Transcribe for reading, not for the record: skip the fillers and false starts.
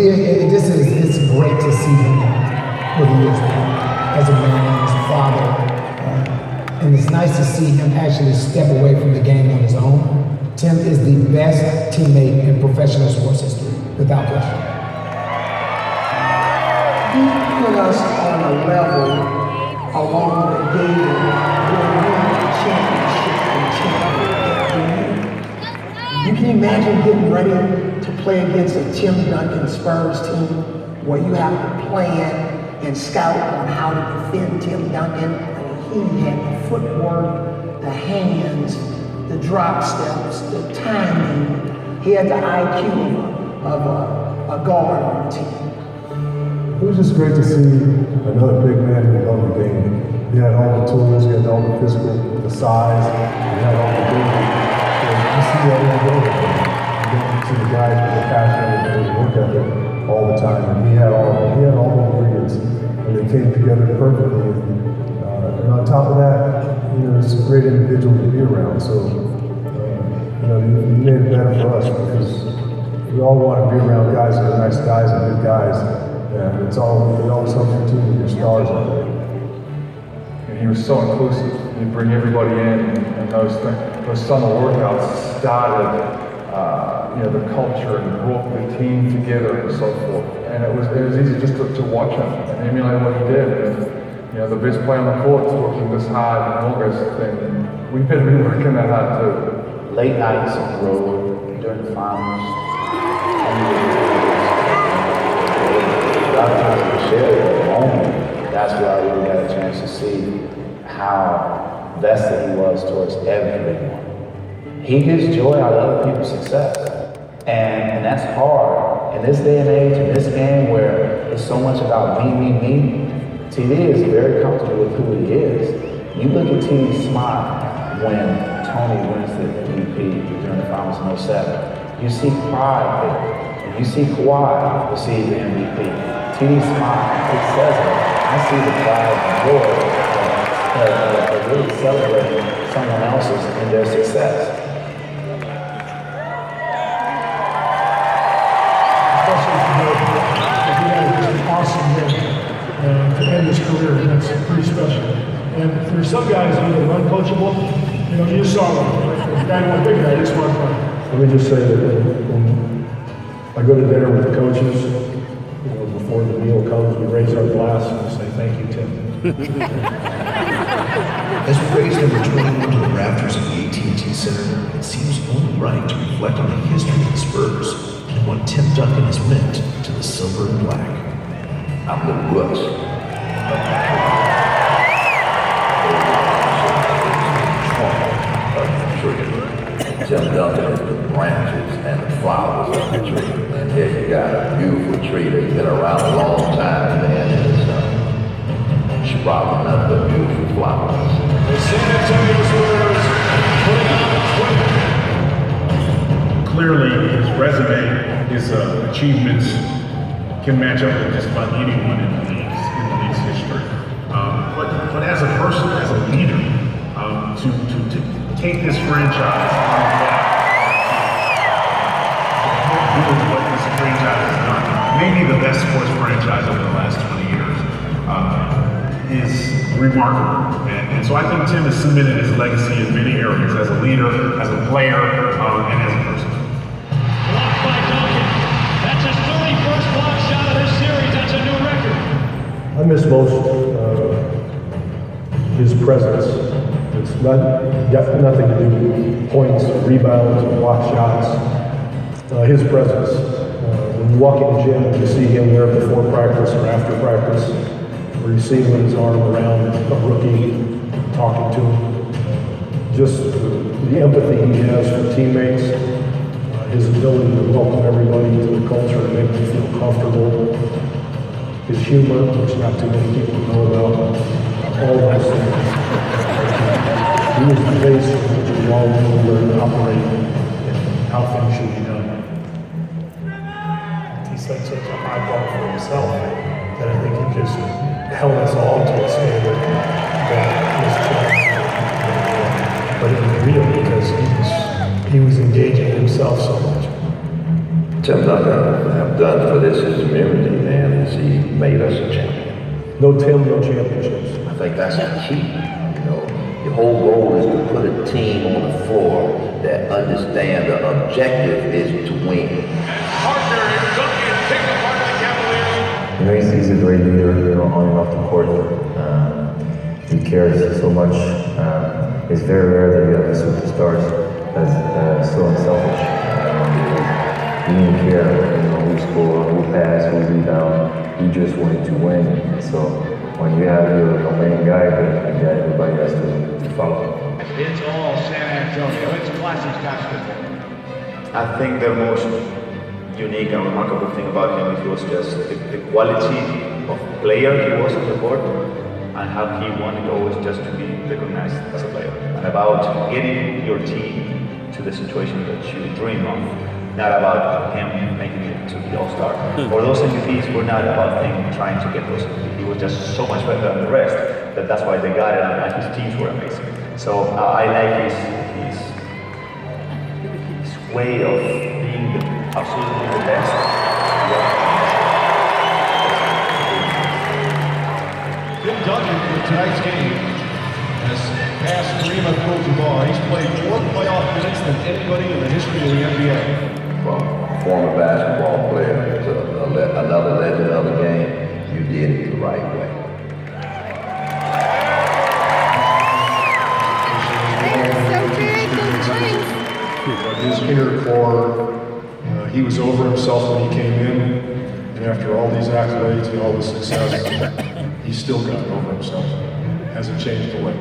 me, it's great to see him what he is as a man, as a father. And it's nice to see him actually step away from the game on his own. Tim is the best teammate in professional sports history, without question. He put us on a level along the game where we won the championship. You can imagine getting ready to play against a Tim Duncan Spurs team where you have to plan and scout on how to defend Tim Duncan. He had the footwork, the hands, the drop steps, the timing. He had the IQ of a guard on the team. It was just great to see another big man who held the game. He had all the tools, he had all the physical, the size, he had all the ability. You see that every day. You don't see the guys with the passion and the work ethic all the time. And he had all the ingredients, and they came together perfectly. And on top of that, he's a great individual to be around. So, he made it better for us because we all want to be around guys that are nice guys and good guys. And it always helps your team with your stars out there. And he was so inclusive. He'd bring everybody in, and those summer workouts started, the culture and brought the team together and so forth. And it was easy just to watch him and emulate what he did. And, the best player on the court is working this hard in August, and we better be working that hard too. Late nights on the road during the finals. A lot of times we share that moment. That's where I really got a chance to see how vested he was towards everyone. He gets joy out of other people's success. And that's hard. In this day and age, in this game where it's so much about me, TD is very comfortable with who he is. You look at TD's smile when Tony wins the MVP during the finals in 07. You see pride there. And you see Kawhi receive the MVP. TD smile, it says it. I see the pride and joy of really celebrating someone else's and their success. To end his career, and that's pretty special. And for some guys who are uncoachable, you just saw the guy who went big guy, he's smart player. Let me just say that when I go to dinner with the coaches, before the meal comes, we raise our glass and we say, "Thank you, Tim." As we raise number 21 to the rafters of the AT&T Center, it seems only right to reflect on the history of the Spurs and what Tim Duncan has meant to the silver and black. I'm the roots. Tim Duncan is the branches and the flowers of the tree. And here you got a beautiful tree that's been around a long time, and it's sprouting up the beautiful flowers. The San Antonio Spurs putting on 20. Clearly, his resume, his achievements can match up with just about anyone in the league's history. But as a person, as a leader, to take this franchise on doing what this franchise has done, maybe the best sports franchise over the last 20 years, is remarkable. And so I think Tim has cemented his legacy in many areas, as a leader, as a player, and as a person. Blocked by Duncan. That's his 31st block shot of this series. That's a new record. I miss most his presence. It's got nothing to do with points, or rebounds, or block shots. His presence. When you walk in the gym, you see him there before practice or after practice, or you see him with his arm around a rookie, talking to him. Just the empathy he has for teammates, his ability to welcome everybody into the culture and make them feel comfortable, his humor, which not too many people know about, all those things. He was the base from which we all learn to operate and how things should be done. He set such a high bar for himself that I think he just held us all to a standard that was challenging. But it was real because he was engaging himself so much. Tim Duncan have done for this community, man, is he made us a champion. No Tim, no championships. I think that's the key. You know, the whole goal is to put a team on the floor that understand the objective is to win. Partner in Duncan, picked apart by Cavaliers. You know, he's a great leader, you know, on and off the court. He cares so much. It's very rare that you have superstars that's so unselfish. He didn't care, you know, who scored, who passed, who rebound. He just wanted to win. And so when you have your main guy, then everybody has to follow. It's all San Antonio. It's classic basketball. I think the most unique and remarkable thing about him is was just the quality of player he was on the court and how he wanted always just to be recognized as a player and about getting your team to the situation that you dream of, not about him making it to the All-Star. For those MVPs, we're not about him trying to get those MVPs. He was just so much better than the rest that's why they got it, and his teams were amazing. So I like his way of being absolutely the best. Tim Duncan for tonight's game has passed Kareem Abdul-Jabbar. He's played more playoff minutes than anybody in the history of the NBA. From a former basketball player to another legend of the game, you did it the right way. His inner core, he was over himself when he came in, and after all these accolades and all this success, he still got over himself. Hasn't changed a lick.